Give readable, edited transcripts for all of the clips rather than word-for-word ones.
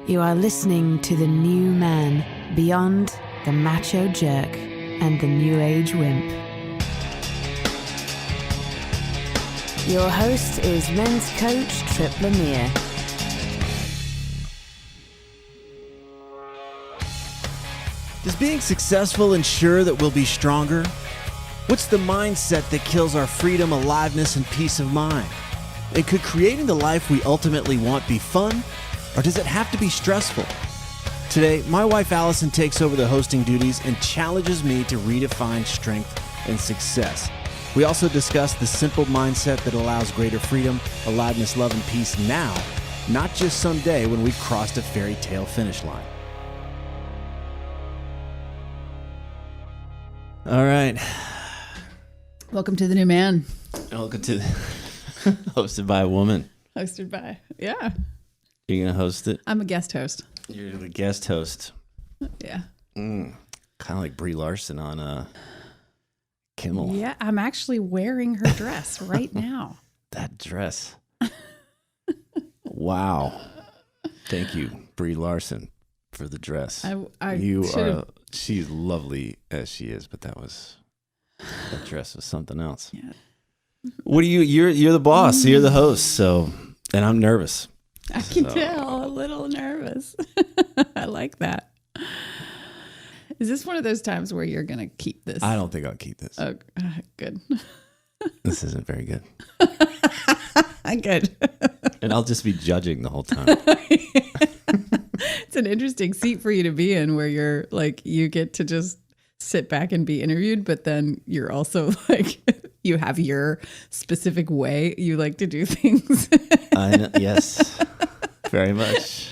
You are listening to the new man, beyond the macho jerk and the new age wimp. Your host is men's coach Tripp Lanier. Does being successful ensure that we'll be stronger? What's the mindset that kills our freedom, aliveness, and peace of mind? And could creating the life we ultimately want be fun? Or does it have to be stressful? Today, my wife Alyson takes over the hosting duties and challenges me to redefine strength and success. We also discuss the simple mindset that allows greater freedom, aliveness, love, and peace now, not just someday when we've crossed a fairy tale finish line. All right. Welcome to the new man. Welcome to hosted by a woman. Hosted by, yeah. You're going to host it? I'm a guest host. You're the guest host. Yeah. Kind of like Brie Larson on Kimmel. Yeah, I'm actually wearing her dress right now. That dress. Wow. Thank you, Brie Larson, for the dress. She's lovely as she is, but that dress was something else. Yeah. What do you're the boss, you're the host, and I'm nervous. I can tell, a little nervous. I like that. Is this one of those times where you're going to keep this? I don't think I'll keep this. Oh, good. This isn't very good. Good. And I'll just be judging the whole time. It's an interesting seat for you to be in where you're like, you get to just sit back and be interviewed, but then you're also like, you have your specific way you like to do things. I know, yes, very much.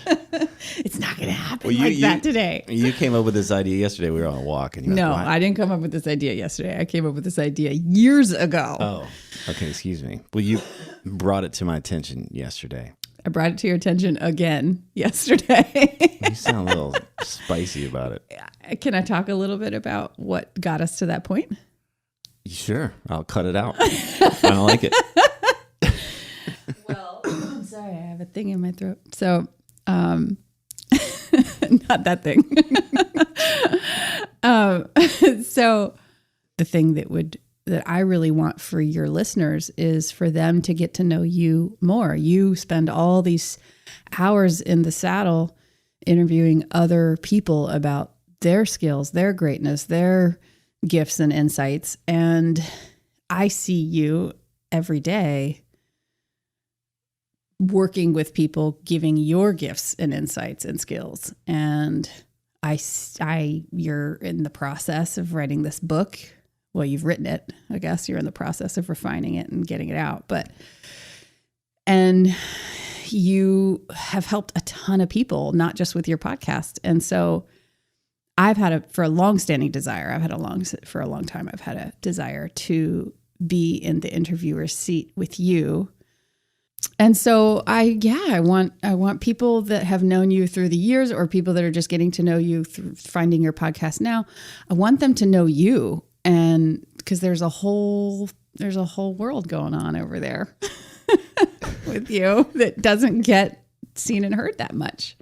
It's not going to happen that today. You came up with this idea yesterday. We were on a walk. And no, I didn't come up with this idea yesterday. I came up with this idea years ago. Oh, okay. Excuse me. Well, you brought it to my attention yesterday. I brought it to your attention again yesterday. You sound a little spicy about it. Can I talk a little bit about what got us to that point? Sure. I'll cut it out. I don't like it. Well, I'm sorry. I have a thing in my throat. So, not that thing. So the thing that I really want for your listeners is for them to get to know you more. You spend all these hours in the saddle interviewing other people about their skills, their greatness, their gifts and insights. And I see you every day working with people, giving your gifts and insights and skills. And you're in the process of writing this book. Well, you've written it. I guess you're in the process of refining it and getting it out. And you have helped a ton of people, not just with your podcast. And so I've had for a long-standing desire. For a long time, I've had a desire to be in the interviewer's seat with you. And so I want people that have known you through the years, or people that are just getting to know you through finding your podcast now. I want them to know you. And because there's a whole world going on over there with you that doesn't get seen and heard that much,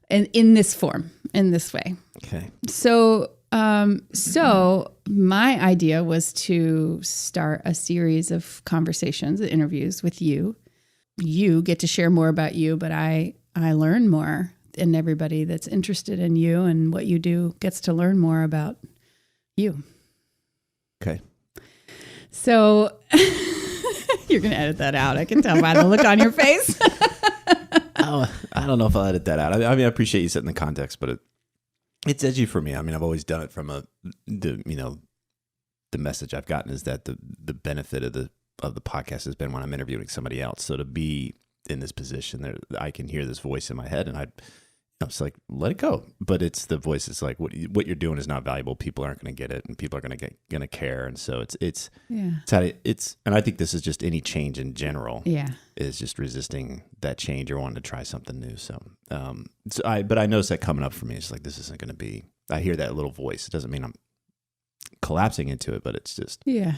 and in this form, in this way. Okay. So my idea was to start a series of conversations, interviews with you. You get to share more about you, but I learn more, and everybody that's interested in you and what you do gets to learn more about you. Okay. So you're going to edit that out. I can tell by the look on your face. I don't know if I'll edit that out. I mean, I appreciate you setting the context, but it's edgy for me. I mean, I've always done it from the message I've gotten is that the benefit of the podcast has been when I'm interviewing somebody else. So to be in this position there, I can hear this voice in my head, and it's like, let it go. But it's the voice is like, what you're doing is not valuable. People aren't going to get it, and people are going to care. And so it's and I think this is just any change in general. Yeah, is just resisting that change or wanting to try something new. So, but I noticed that coming up for me. It's like, this isn't going to be. I hear that little voice. It doesn't mean I'm collapsing into it, but it's just this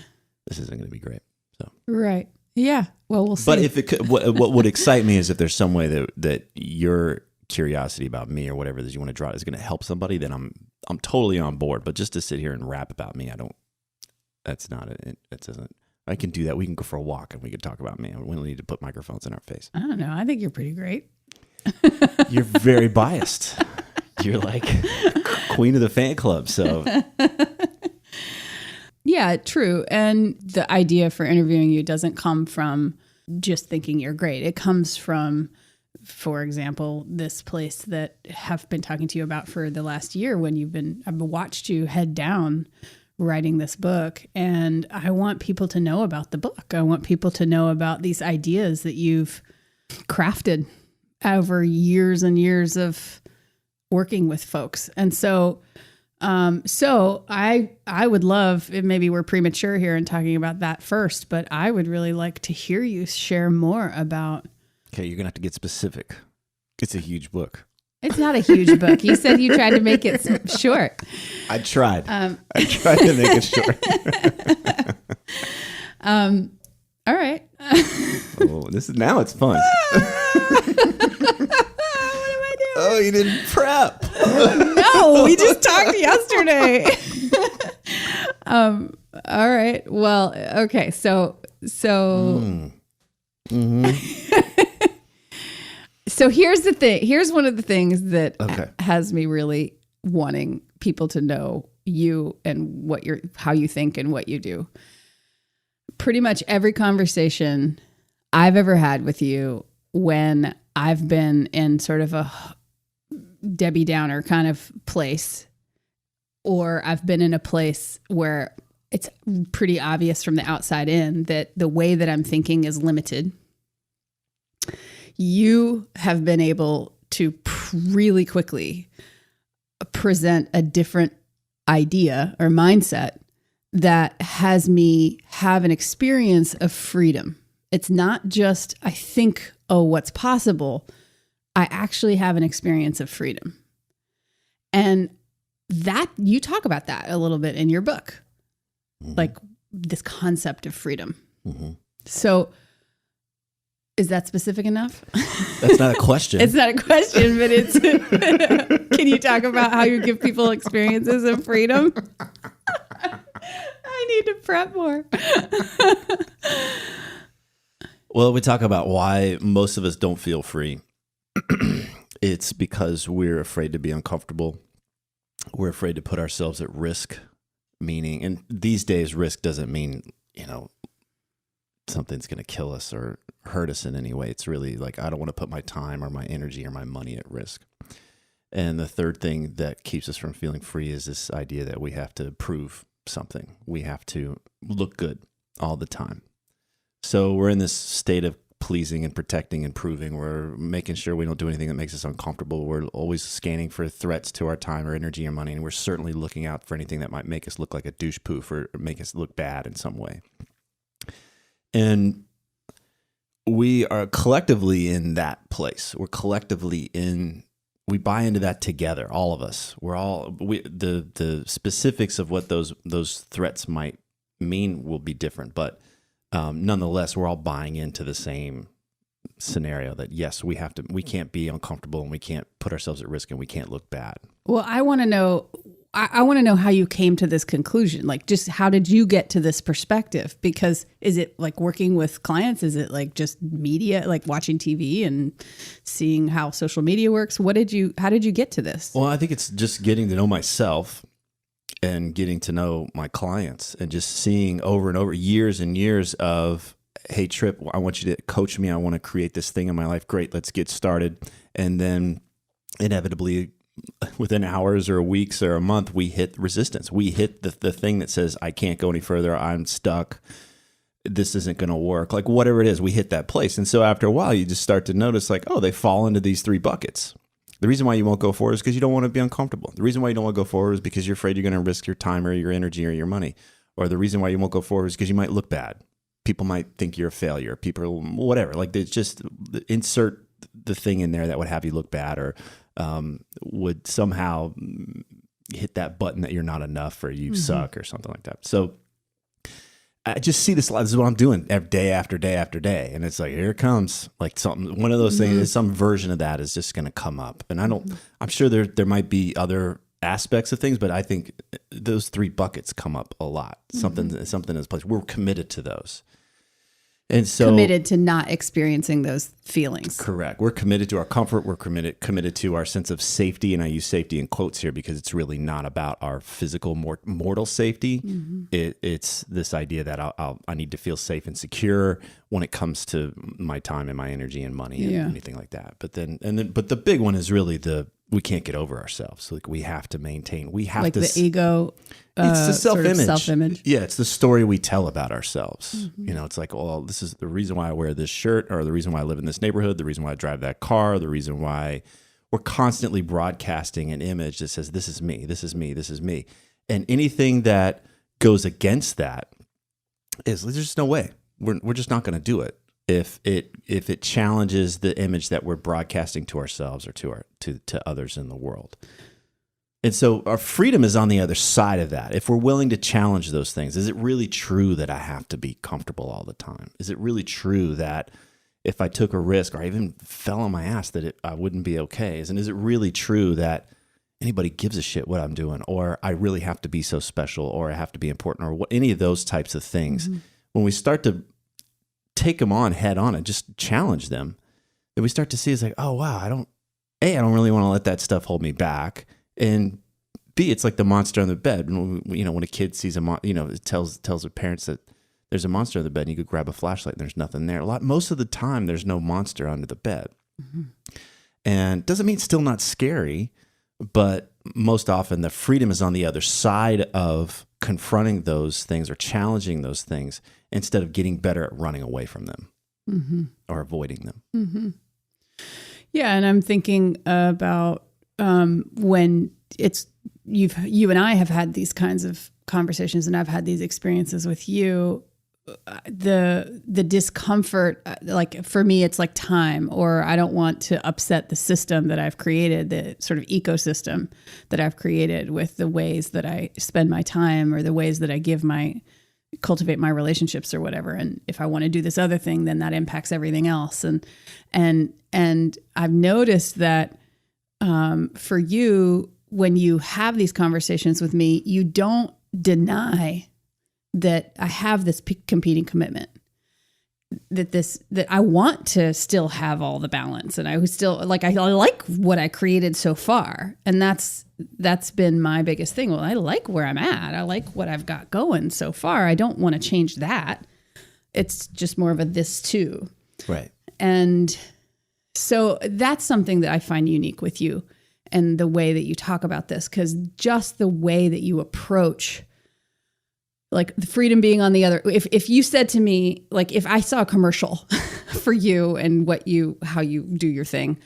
isn't going to be great. So right. Yeah. Well, we'll see. But if it could, what would excite me is if there's some way that you're curiosity about me or whatever it is you want to draw is going to help somebody, then I'm totally on board. But just to sit here and rap about me, that's not it. It doesn't. I can do that. We can go for a walk and we can talk about me. We don't need to put microphones in our face. I don't know. I think you're pretty great. You're very biased. You're like queen of the fan club. So yeah, true. And the idea for interviewing you doesn't come from just thinking you're great. It comes from, for example, this place that have been talking to you about for the last year when I've watched you head down writing this book. And I want people to know about the book. I want people to know about these ideas that you've crafted over years and years of working with folks. And so I would love, maybe we're premature here in talking about that first, but I would really like to hear you share more about. Okay, you're going to have to get specific. It's a huge book. It's not a huge book. You said you tried to make it short. I tried. I tried to make it short. All right. Oh, now it's fun. What am I doing? Oh, you didn't prep. No, we just talked yesterday. All right. Well, okay. So So here's the thing. Here's one of the things that has me really wanting people to know you and how you think and what you do. Pretty much every conversation I've ever had with you when I've been in sort of a Debbie Downer kind of place, or I've been in a place where it's pretty obvious from the outside in that the way that I'm thinking is limited. You have been able to really quickly present a different idea or mindset that has me have an experience of freedom. It's not just, I think, what's possible. I actually have an experience of freedom. And that you talk about that a little bit in your book, like this concept of freedom. Mm-hmm. So is that specific enough? That's not a question. It's not a question, but it's, can you talk about how you give people experiences of freedom? I need to prep more. Well, we talk about why most of us don't feel free. It's because we're afraid to be uncomfortable. We're afraid to put ourselves at risk, meaning, and these days risk doesn't mean, something's going to kill us or hurt us in any way. It's really like, I don't want to put my time or my energy or my money at risk. And the third thing that keeps us from feeling free is this idea that we have to prove something. We have to look good all the time. So we're in this state of pleasing and protecting and proving. We're making sure we don't do anything that makes us uncomfortable. We're always scanning for threats to our time or energy or money. And we're certainly looking out for anything that might make us look like a douche poof or make us look bad in some way. And we are collectively in that place. We buy into that together, all of us. The specifics of what those threats might mean will be different, but nonetheless, we're all buying into the same scenario that yes, we can't be uncomfortable and we can't put ourselves at risk and we can't look bad. Well, I want to know how you came to this conclusion. Like, just how did you get to this perspective? Because is it like working with clients? Is it like just media, like watching TV and seeing how social media works? How did you get to this? Well, I think it's just getting to know myself and getting to know my clients and just seeing over and over years and years of, hey, Tripp, I want you to coach me. I want to create this thing in my life. Great, let's get started. And then inevitably, within hours or weeks or a month, we hit resistance. We hit the thing that says, I can't go any further. I'm stuck. This isn't going to work. Like whatever it is, we hit that place. And so after a while, you just start to notice like, oh, they fall into these three buckets. The reason why you won't go forward is because you don't want to be uncomfortable. The reason why you don't want to go forward is because you're afraid you're going to risk your time or your energy or your money. Or the reason why you won't go forward is because you might look bad. People might think you're a failure. People, whatever. Like it's just insert the thing in there that would have you look bad or would somehow hit that button that you're not enough or you suck or something like that. So I just see this is what I'm doing every day after day after day. And it's like, here it comes. Like one of those things, some version of that is just going to come up. And I'm sure there might be other aspects of things, but I think those 3 buckets come up a lot. Something is place. We're committed to those. And so committed to not experiencing those feelings. Correct. We're committed to our comfort. We're committed to our sense of safety. And I use safety in quotes here because it's really not about our physical mortal safety. It's this idea that I need to feel safe and secure when it comes to my time and my energy and money and anything like that. But the big one is really we can't get over ourselves. Like we have to maintain. We have to the ego. It's the self-image. Sort of self-image. Yeah, it's the story we tell about ourselves. It's like, oh, this is the reason why I wear this shirt, or the reason why I live in this neighborhood, the reason why I drive that car, the reason why we're constantly broadcasting an image that says, this is me, this is me, this is me. And anything that goes against that there's just no way. We're just not going to do it. If it challenges the image that we're broadcasting to ourselves or to others in the world. And so our freedom is on the other side of that. If we're willing to challenge those things, is it really true that I have to be comfortable all the time? Is it really true that if I took a risk or I even fell on my ass that I wouldn't be okay? And is it really true that anybody gives a shit what I'm doing, or I really have to be so special, or I have to be important, or any of those types of things? When we start to take them on head on and just challenge them, then we start to see it's like, oh wow, I don't really want to let that stuff hold me back. And B, it's like the monster on the bed. When a kid sees it tells their parents that there's a monster on the bed, and you could grab a flashlight and there's nothing there. Most of the time, there's no monster under the bed. And doesn't mean it's still not scary, but most often the freedom is on the other side of confronting those things or challenging those things instead of getting better at running away from them or avoiding them. Yeah, and I'm thinking about when you and I have had these kinds of conversations, and I've had these experiences with you. The discomfort, like for me, it's like time, or I don't want to upset the system that I've created, the sort of ecosystem that I've created with the ways that I spend my time or the ways that I cultivate my relationships or whatever. And if I want to do this other thing, then that impacts everything else. And I've noticed that for you, when you have these conversations with me, you don't deny that I have this competing commitment, that I want to still have all the balance, and I like what I created so far. And that's been my biggest thing. Well, I like where I'm at. I like what I've got going so far. I don't want to change that. It's just more of a this too. Right. And so that's something that I find unique with you and the way that you talk about this, because just the way that you approach, like the freedom being on the other, if you said to me, like if I saw a commercial for you and how you do your thing,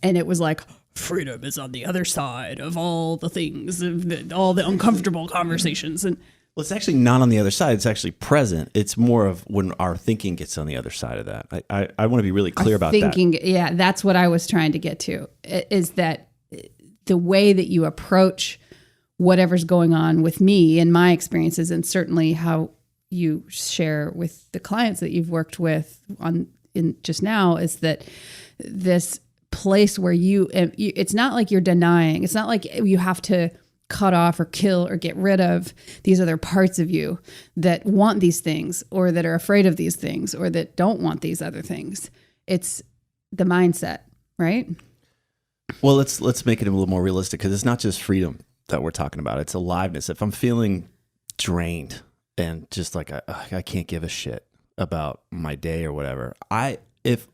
and it was like, freedom is on the other side of all the things, all the uncomfortable conversations. And well, it's actually not on the other side. It's actually present. It's more of when our thinking gets on the other side of that. I want to be really clear about that. Yeah, that's what I was trying to get to, is that the way that you approach whatever's going on with me and my experiences, and certainly how you share with the clients that you've worked with in just now, is that this place where it's not like you're denying. It's not like you have to cut off or kill or get rid of these other parts of you that want these things, or that are afraid of these things, or that don't want these other things. It's the mindset, right? Well, let's make it a little more realistic, because it's not just freedom that we're talking about. It's aliveness. If I'm feeling drained and just like I can't give a shit about my day or whatever, if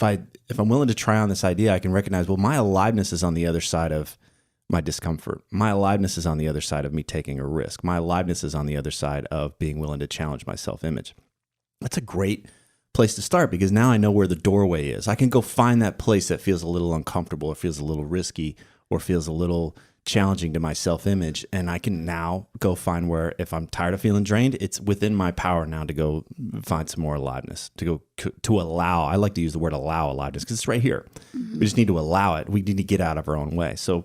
I'm willing to try on this idea, I can recognize, well, my aliveness is on the other side of my discomfort. My aliveness is on the other side of me taking a risk. My aliveness is on the other side of being willing to challenge my self-image. That's a great place to start, because now I know where the doorway is. I can go find that place that feels a little uncomfortable, or feels a little risky, or feels a little challenging to my self-image. And I can now go find where, if I'm tired of feeling drained, it's within my power now to go find some more aliveness, to allow. I like to use the word allow aliveness, because it's right here. We just need to allow it. We need to get out of our own way. So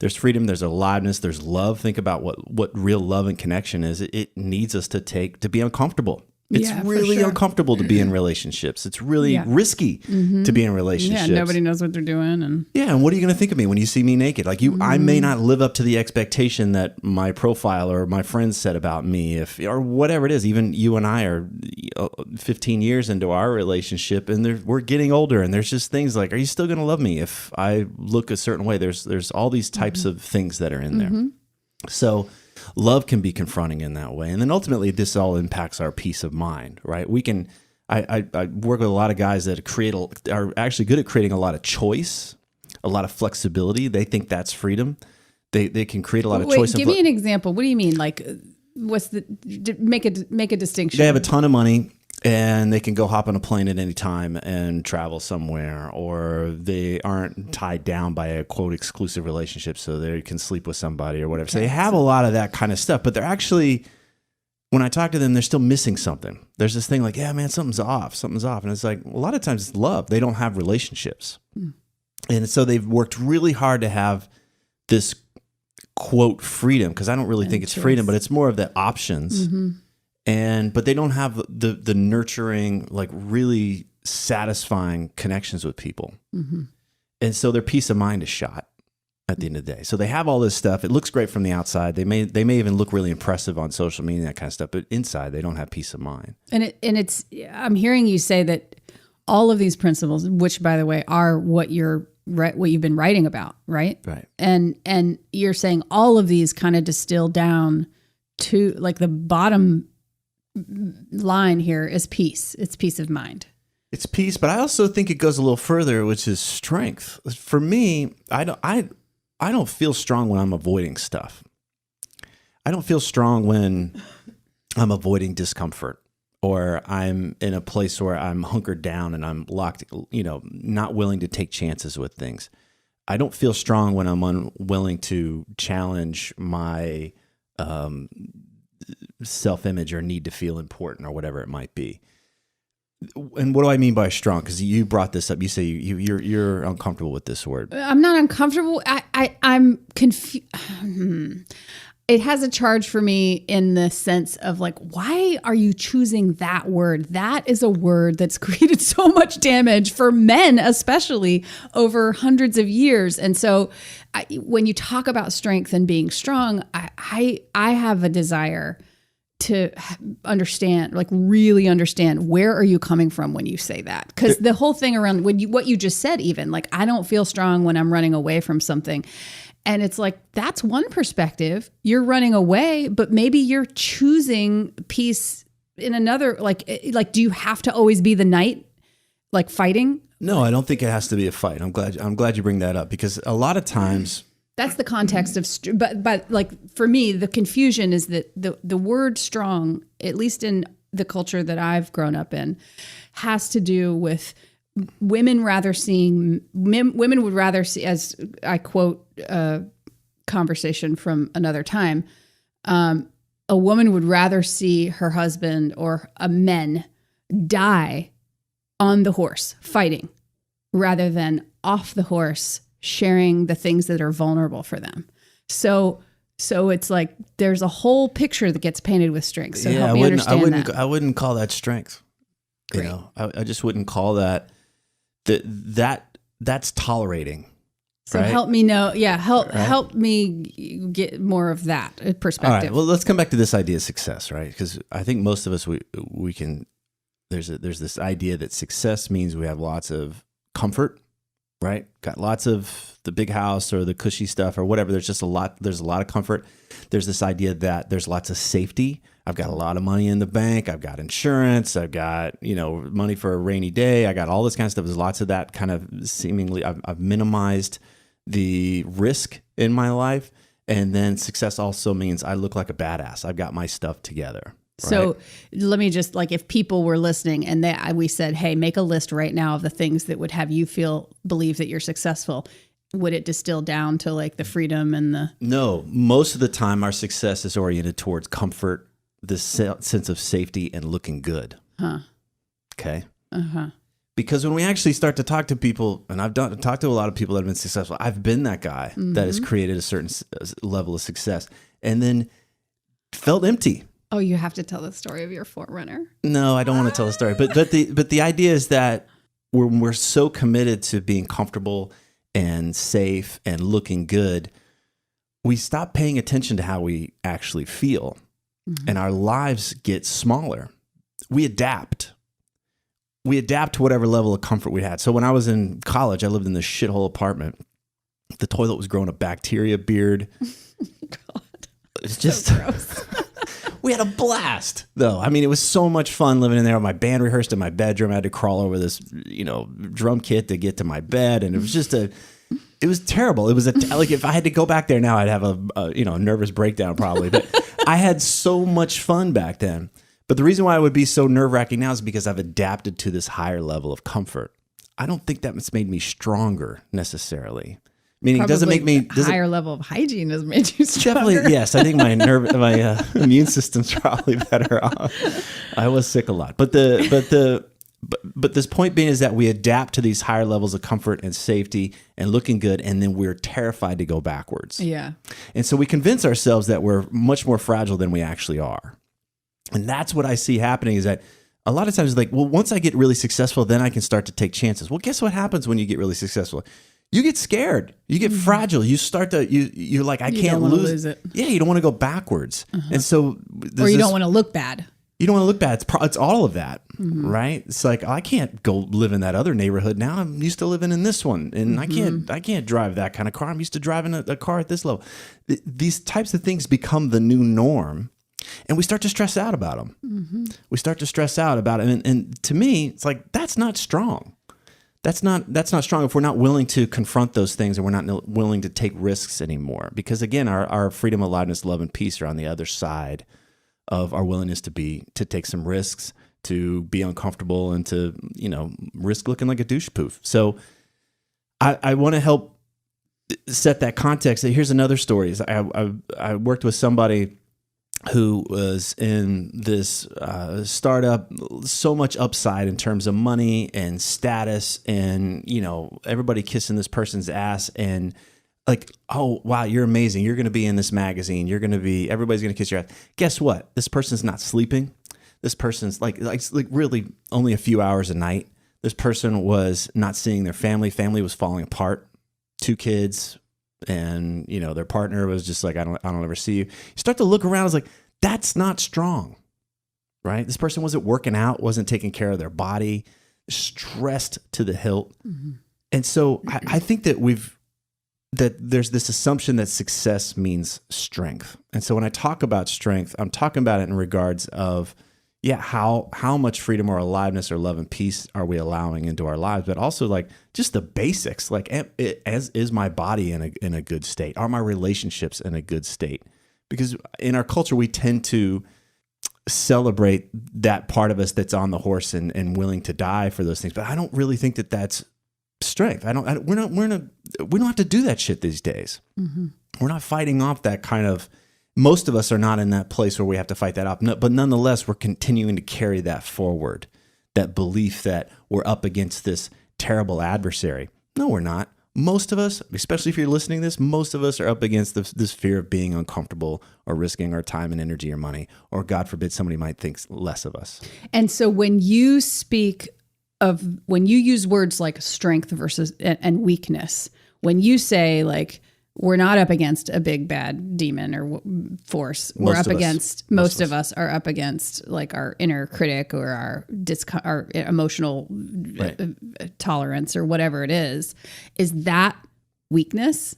There's freedom, there's aliveness, there's love. Think about what real love and connection is. It needs us to be uncomfortable. It's really uncomfortable to be in relationships. It's really risky to be in relationships. Yeah, nobody knows what they're doing. And what are you going to think of me when you see me naked? Like I may not live up to the expectation that my profile or my friends said about me, or whatever it is. Even you and I are 15 years into our relationship, and we're getting older, and there's just things like, are you still going to love me if I look a certain way? There's all these types of things that are in there. So love can be confronting in that way. And then ultimately this all impacts our peace of mind, right? I work with a lot of guys that are actually good at creating a lot of choice, a lot of flexibility. They think that's freedom. They can create a lot of choice. Give me an example. What do you mean? Like make a distinction. They have a ton of money and they can go hop on a plane at any time and travel somewhere, or they aren't tied down by a quote exclusive relationship, so they can sleep with somebody or whatever. Okay. So they have a lot of that kind of stuff, but they're actually, when I talk to them, they're still missing something. There's this thing like, yeah, man, something's off. And it's like, a lot of times it's love. They don't have relationships. And so they've worked really hard to have this quote freedom, because I don't really think it's freedom, but it's more of the options. But they don't have the nurturing, like really satisfying connections with people. And so their peace of mind is shot at the end of the day. So they have all this stuff. It looks great from the outside. They may even look really impressive on social media, that kind of stuff, but inside they don't have peace of mind. And I'm hearing you say that all of these principles, which by the way are what you've been writing about, right? Right. And you're saying all of these kind of distill down to like the bottom line here is peace. It's peace of mind. It's peace, but I also think it goes a little further, which is strength. For me, I don't feel strong when I'm avoiding stuff. I don't feel strong when I'm avoiding discomfort, or I'm in a place where I'm hunkered down and I'm locked, not willing to take chances with things. I don't feel strong when I'm unwilling to challenge my self-image or need to feel important or whatever it might be. And what do I mean by strong? Because you brought this up. You say you're uncomfortable with this word. I'm not uncomfortable. I'm confused. It has a charge for me in the sense of like, why are you choosing that word? That is a word that's created so much damage for men, especially over hundreds of years. And so when you talk about strength and being strong, I have a desire to understand, like really understand, where are you coming from when you say that? Because the whole thing around what you just said, even like, I don't feel strong when I'm running away from something. And it's like, that's one perspective. You're running away, but maybe you're choosing peace in another, like, do you have to always be the knight, like fighting? No, I don't think it has to be a fight. I'm glad you bring that up, because a lot of times that's the context of, but like for me, the confusion is that the word strong, at least in the culture that I've grown up in, has to do with women would rather see, as I quote a conversation from another time, a woman would rather see her husband or a men die on the horse fighting rather than off the horse sharing the things that are vulnerable for them. So it's like there's a whole picture that gets painted with strength. So help me understand that. I wouldn't call that strength. Great. I just wouldn't call that. That's tolerating. So right? Help me know. Yeah. Help me get more of that perspective. All right. Well, let's come back to this idea of success, right? Because I think most of us, we can, there's this idea that success means we have lots of comfort, right? Got lots of the big house or the cushy stuff or whatever. There's a lot of comfort. There's this idea that there's lots of safety. I've got a lot of money in the bank. I've got insurance. I've got, money for a rainy day. I got all this kind of stuff. There's lots of that kind of seemingly, I've minimized the risk in my life. And then success also means I look like a badass. I've got my stuff together. So let me just, like, if people were listening and we said, hey, make a list right now of the things that would have you believe that you're successful, would it distill down to like the freedom and the... No, most of the time our success is oriented towards comfort, this sense of safety and looking good. Huh. Okay. Uh-huh. Because when we actually start to talk to people, and I've talked to a lot of people that have been successful, I've been that guy that has created a certain level of success and then felt empty. Oh, you have to tell the story of your forerunner. No, I don't want to tell the story. But the idea is that we're so committed to being comfortable and safe and looking good, we stop paying attention to how we actually feel, and our lives get smaller. We adapt. We adapt to whatever level of comfort we had. So when I was in college, I lived in this shithole apartment. The toilet was growing a bacteria beard. God, it's just so gross. We had a blast, though. I mean, it was so much fun living in there. My band rehearsed in my bedroom. I had to crawl over this, drum kit to get to my bed, and it was just it was terrible. It was like if I had to go back there now, I'd have a nervous breakdown probably. But I had so much fun back then. But the reason why it would be so nerve-wracking now is because I've adapted to this higher level of comfort. I don't think that's made me stronger necessarily. Meaning, Probably it doesn't make me higher level of hygiene has made you stronger. Definitely, yes. I think my immune system's probably better off. I was sick a lot, but this point being is that we adapt to these higher levels of comfort and safety and looking good, and then we're terrified to go backwards. Yeah, and so we convince ourselves that we're much more fragile than we actually are, and that's what I see happening. Is that a lot of times, like, well, once I get really successful, then I can start to take chances. Well, guess what happens when you get really successful? You get scared. You get fragile. You start to you're like, I can't lose it. Yeah, you don't want to go backwards, and so or you don't want to look bad. You don't want to look bad. It's all of that, right? It's like, I can't go live in that other neighborhood now. I'm used to living in this one, and I can't drive that kind of car. I'm used to driving a car at this level. These types of things become the new norm, and we start to stress out about them. We start to stress out about it, and to me, it's like, that's not strong. That's not strong if we're not willing to confront those things and we're not willing to take risks anymore. Because again, our freedom, aliveness, love, and peace are on the other side of our willingness to take some risks, to be uncomfortable, and to risk looking like a douche poof. So I want to help set that context. Here's another story. I worked with somebody who was in this startup, so much upside in terms of money and status, and everybody kissing this person's ass, and like, oh wow, you're amazing, you're going to be in this magazine, everybody's going to kiss your ass. Guess what? This person's not sleeping. This person's like really only a few hours a night. This person was not seeing their family. Family was falling apart. 2 kids. And their partner was just like, I don't ever see you. You start to look around, it's like, that's not strong, right? This person wasn't working out, wasn't taking care of their body, stressed to the hilt. And so I think that there's this assumption that success means strength. And so when I talk about strength, I'm talking about it in regards of, how much freedom or aliveness or love and peace are we allowing into our lives, but also like just the basics, like, is my body in a good state? Are my relationships in a good state? Because in our culture, we tend to celebrate that part of us that's on the horse and willing to die for those things. But I don't really think that that's strength. We don't have to do that shit these days. We're not fighting off that kind of. Most of us are not in that place where we have to fight that off. But nonetheless, we're continuing to carry that forward, that belief that we're up against this terrible adversary. No, we're not. Most of us, especially if you're listening to this, most of us are up against this fear of being uncomfortable or risking our time and energy or money, or God forbid, somebody might think less of us. And so when you use words like strength versus and weakness, when you say like, we're not up against a big bad demon or force. Most of us are up against like our inner critic or our emotional tolerance or whatever it is. Is that weakness?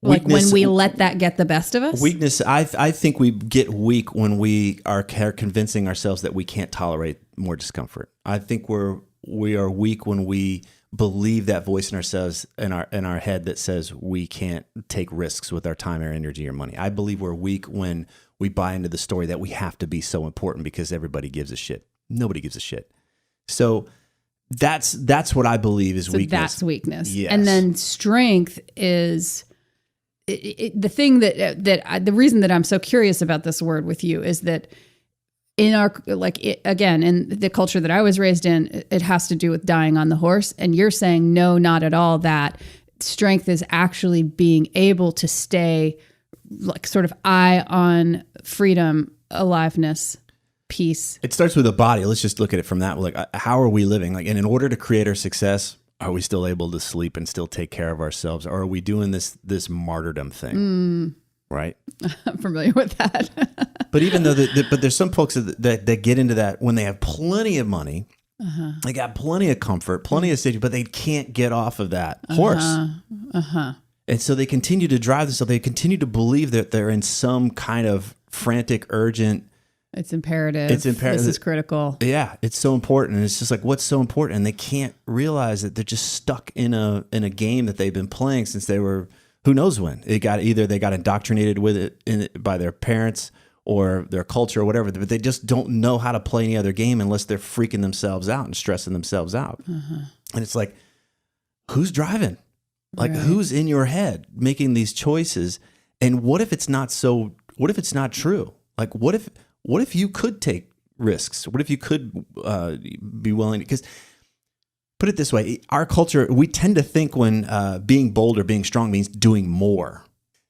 Like when we let that get the best of us? Weakness, I think we get weak when we are convincing ourselves that we can't tolerate more discomfort. I think we are weak when we believe that voice in ourselves, in our head, that says we can't take risks with our time, our energy, or money. I believe we're weak when we buy into the story that we have to be so important because everybody gives a shit. Nobody gives a shit. So that's what I believe is weakness. That's weakness. Yes. And then strength is the thing the reason that I'm so curious about this word with you is that in our, again, in the culture that I was raised in, it has to do with dying on the horse. And you're saying, no, not at all. That strength is actually being able to stay like sort of eye on freedom, aliveness, peace. It starts with the body. Let's just look at it from that. Like, how are we living? Like, and in order to create our success, are we still able to sleep and still take care of ourselves? Or are we doing this martyrdom thing? Right? I'm familiar with that. But even though, but there's some folks that get into that when they have plenty of money, they got plenty of comfort, plenty of safety, but they can't get off of that horse. And so they continue to drive this. So they continue to believe that they're in some kind of frantic, urgent. It's imperative. It's imperative. This is critical. Yeah, it's so important. And it's just like, what's so important? And they can't realize that they're just stuck in a game that they've been playing since they were, who knows when. They got indoctrinated with it by their parents or their culture or whatever, but they just don't know how to play any other game unless they're freaking themselves out and stressing themselves out. And it's like, who's driving? Like, who's in your head making these choices? And what if it's not true? Like, what if you could take risks? What if you could be willing? Because put it this way, our culture, we tend to think when being bold or being strong means doing more.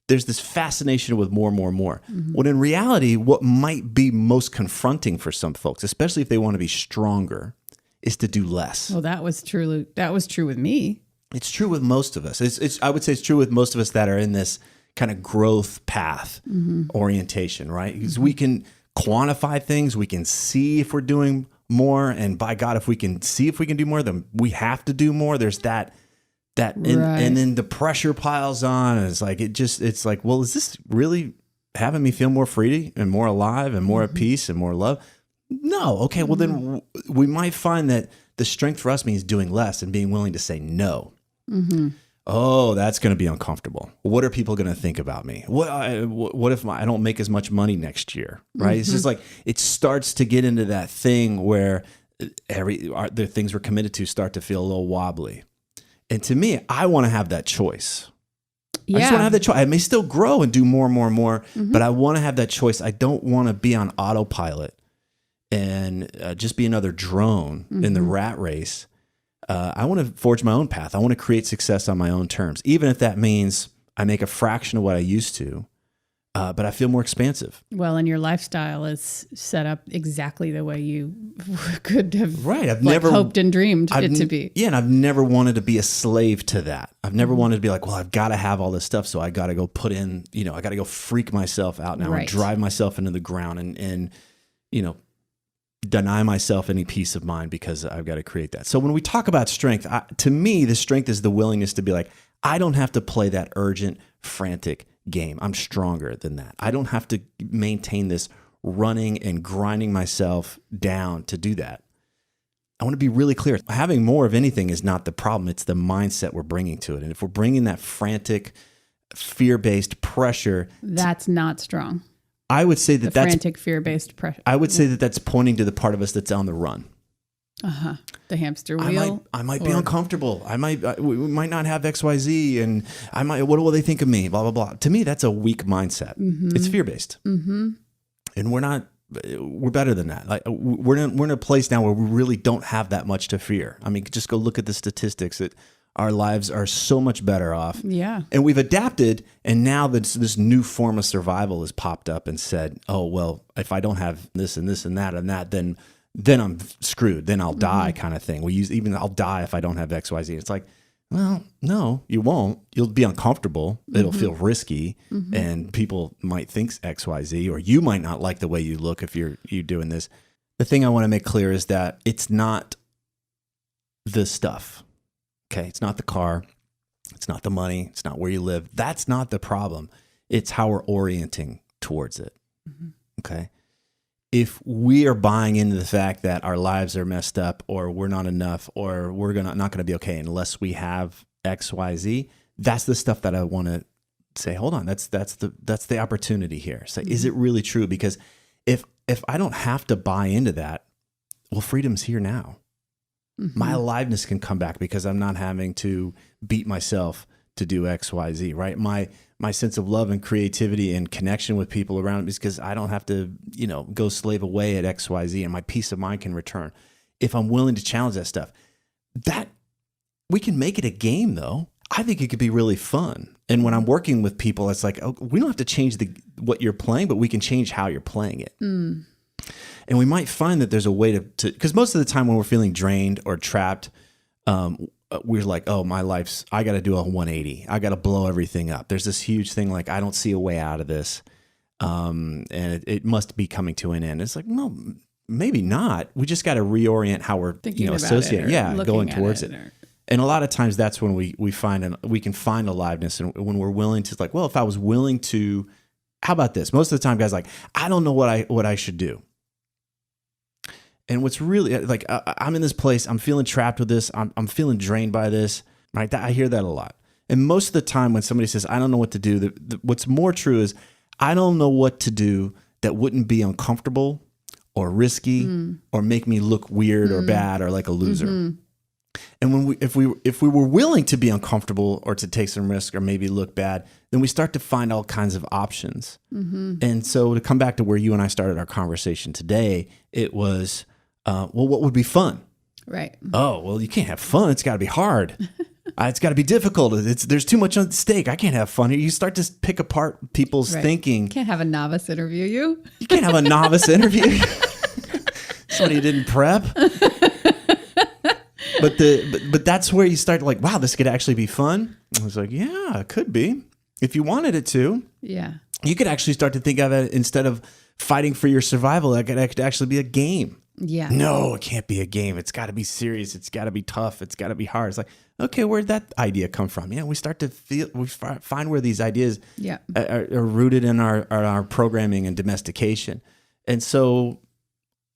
There's this fascination with more. When in reality, what might be most confronting for some folks, especially if they want to be stronger, is to do less. Well, that was true with me. It's true with most of us. I would say it's true with most of us that are in this kind of growth path orientation, right? Because we can quantify things. We can see if we're doing more. And by God, if we can see if we can do more, then we have to do more. There's that, and then the pressure piles on. And it's like, well, is this really having me feel more free and more alive and more at peace and more love? No. Okay. Well, then we might find that the strength for us means doing less and being willing to say no. Oh, that's going to be uncomfortable. What are people going to think about me? What if I don't make as much money next year? Right? It's just like, it starts to get into that thing where the things we're committed to start to feel a little wobbly. And to me, I want to have that choice. I just want to have that choice. I may still grow and do more, but I want to have that choice. I don't want to be on autopilot and just be another drone in the rat race. I want to forge my own path. I want to create success on my own terms, even if that means I make a fraction of what I used to, but I feel more expansive. Well, and your lifestyle is set up exactly the way you could have I've never hoped and dreamed it to be. Yeah, and I've never wanted to be a slave to that. I've never wanted to be like, well, I've got to have all this stuff, so I got to go put in, I got to go freak myself out now and drive myself into the ground and deny myself any peace of mind because I've got to create that. So when we talk about strength, to me, the strength is the willingness to be like, I don't have to play that urgent, frantic game. I'm stronger than that. I don't have to maintain this running and grinding myself down to do that. I want to be really clear. Having more of anything is not the problem. It's the mindset we're bringing to it. And if we're bringing that frantic, fear-based pressure, that's not strong. I would say that's frantic, fear-based pressure. I would say that's pointing to the part of us that's on the run. The hamster wheel. I might be uncomfortable. We might not have XYZ, and what will they think of me? Blah blah blah. To me, that's a weak mindset. It's fear-based, and we're better than that. Like we're in a place now where we really don't have that much to fear. I mean, just go look at the statistics. That our lives are so much better off. Yeah. And we've adapted, and now this new form of survival has popped up and said, oh, well, if I don't have this and this and that and that, then I'm screwed. Then I'll die kind of thing. I'll die if I don't have XYZ. It's like, well, no, you won't. You'll be uncomfortable. It'll feel risky, and people might think XYZ, or you might not like the way you look if you're doing this. The thing I want to make clear is that it's not the stuff. Okay, it's not the car, it's not the money, it's not where you live. That's not the problem. It's how we're orienting towards it. Okay? If we are buying into the fact that our lives are messed up, or we're not enough, or we're not going to be okay unless we have XYZ, that's the stuff that I want to say, hold on, that's the opportunity here. So is it really true? Because if I don't have to buy into that, well, freedom's here now. My aliveness can come back because I'm not having to beat myself to do X, Y, Z, right? My sense of love and creativity and connection with people around me is because I don't have to, go slave away at X, Y, Z, and my peace of mind can return. If I'm willing to challenge that stuff, that we can make it a game though. I think it could be really fun. And when I'm working with people, it's like, oh, we don't have to change what you're playing, but we can change how you're playing it. And we might find that there's a way to, because most of the time when we're feeling drained or trapped, we're like, oh, I got to do a 180. I got to blow everything up. There's this huge thing like, I don't see a way out of this. And it must be coming to an end. It's like, no, maybe not. We just got to reorient how we're associating. Going towards it. And a lot of times that's when we can find aliveness, and when we're willing to, like, well, if I was willing to, how about this? Most of the time, guys, like, I don't know what I should do. And what's really like, I'm in this place, I'm feeling trapped with this, I'm feeling drained by this, right? I hear that a lot. And most of the time when somebody says, I don't know what to do, what's more true is, I don't know what to do that wouldn't be uncomfortable or risky or make me look weird or bad or like a loser. And if we were willing to be uncomfortable or to take some risk or maybe look bad, then we start to find all kinds of options. And so to come back to where you and I started our conversation today, it was, well, what would be fun? Right. Oh, well, you can't have fun. It's got to be hard. It's got to be difficult. There's too much on stake. I can't have fun here. You start to pick apart people's thinking. Can't have a novice interview you. You can't have a novice interview. Somebody who didn't prep. But that's where you start like, wow, this could actually be fun. I was like, yeah, it could be. If you wanted it to. Yeah. You could actually start to think of it, instead of fighting for your survival, that could actually be a game. Yeah. No, it can't be a game. It's got to be serious. It's got to be tough. It's got to be hard. It's like, okay, where'd that idea come from? Yeah, we start to find where these ideas are rooted in our programming and domestication. And so,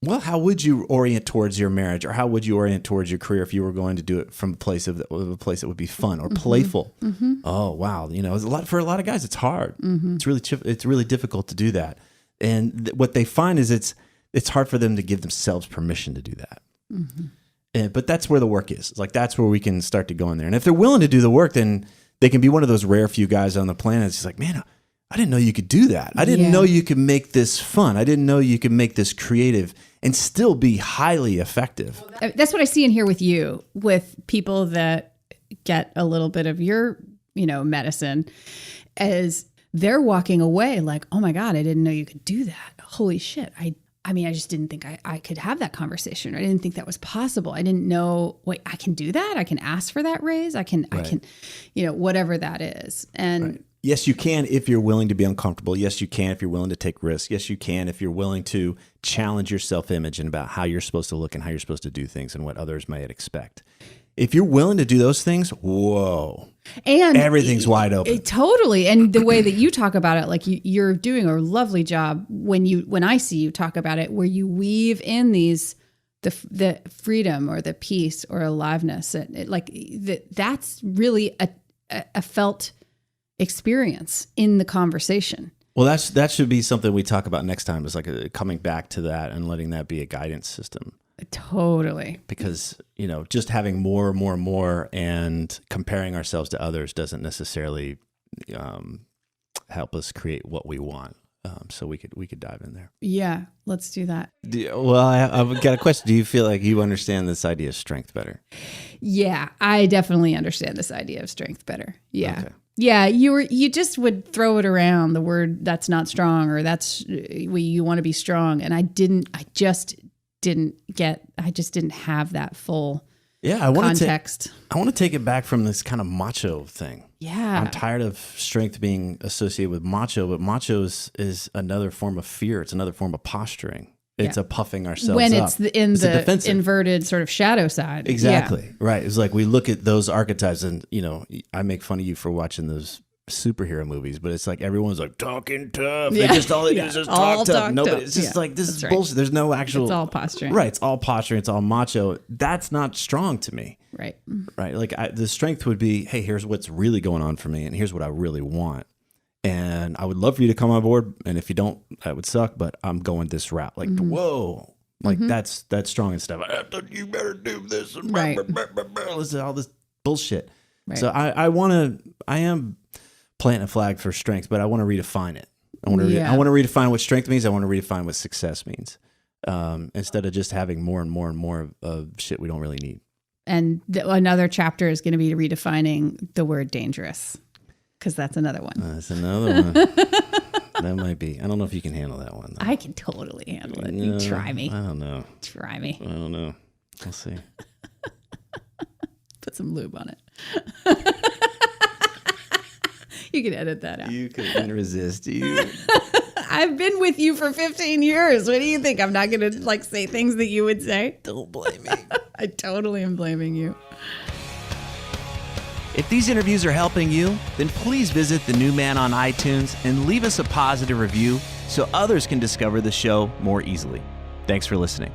well, how would you orient towards your marriage, or how would you orient towards your career if you were going to do it from a place that would be fun or playful? Oh, wow. For a lot of guys, it's hard. It's really difficult to do that. And what they find is it's hard for them to give themselves permission to do that. But that's where the work is. It's like, that's where we can start to go in there. And if they're willing to do the work, then they can be one of those rare few guys on the planet. It's just like, man, I didn't know you could do that. I didn't know you could make this fun. I didn't know you could make this creative and still be highly effective. That's what I see in here with you, with people that get a little bit of your, medicine, as they're walking away like, oh my God, I didn't know you could do that. Holy shit. I just didn't think I could have that conversation. I didn't think that was possible. I didn't know, wait, I can do that. I can ask for that raise. I can, whatever that is. And yes, you can if you're willing to be uncomfortable. Yes, you can if you're willing to take risks. Yes, you can if you're willing to challenge your self-image and about how you're supposed to look and how you're supposed to do things and what others might expect. If you're willing to do those things, whoa. And everything's wide open. Totally. And the way that you talk about it, like you're doing a lovely job when I see you talk about it, where you weave in the freedom or the peace or aliveness. That's really a felt experience in the conversation. Well, that should be something we talk about next time, is like coming back to that and letting that be a guidance system. Totally. Because, just having more and comparing ourselves to others doesn't necessarily help us create what we want. So we could dive in there. Yeah, let's do that. I've got a question. Do you feel like you understand this idea of strength better? Yeah, I definitely understand this idea of strength better. Yeah. Okay. Yeah, you just would throw it around, the word that's not strong, or that's you want to be strong, and I just didn't have that full context. I want to take it back from this kind of macho thing. Yeah. I'm tired of strength being associated with macho, but macho is another form of fear. It's another form of posturing. It's a puffing ourselves when up. It's in the inverted sort of shadow side. Exactly. Yeah. Right. It's like we look at those archetypes, and, I make fun of you for watching those superhero movies, but it's like everyone's like talking tough. Yeah. They just all they do is just talk tough. Nobody. It's just like, this is right. bullshit. There's no actual. It's all posturing. Right. It's all posturing. It's all macho. That's not strong to me. Right. Right. Like the strength would be, hey, here's what's really going on for me, and here's what I really want. And I would love for you to come on board. And if you don't, that would suck. But I'm going this route. Like, whoa. Like that's strong and stuff. You better do this. And right. Listen to all this bullshit. Right. So I am planting a flag for strength, but I want to redefine it. I want to redefine what strength means. I want to redefine what success means, instead of just having more and more and more of shit we don't really need. And another chapter is going to be redefining the word dangerous, because that's another one. That's another one. That might be. I don't know if you can handle that one, though. I can totally handle it. You try me. I don't know. Try me. I don't know. We'll see. Put some lube on it. You can edit that out. You couldn't resist. You. I've been with you for 15 years. What do you think? I'm not going to say things that you would say? Don't blame me. I totally am blaming you. If these interviews are helping you, then please visit The New Man on iTunes and leave us a positive review so others can discover the show more easily. Thanks for listening.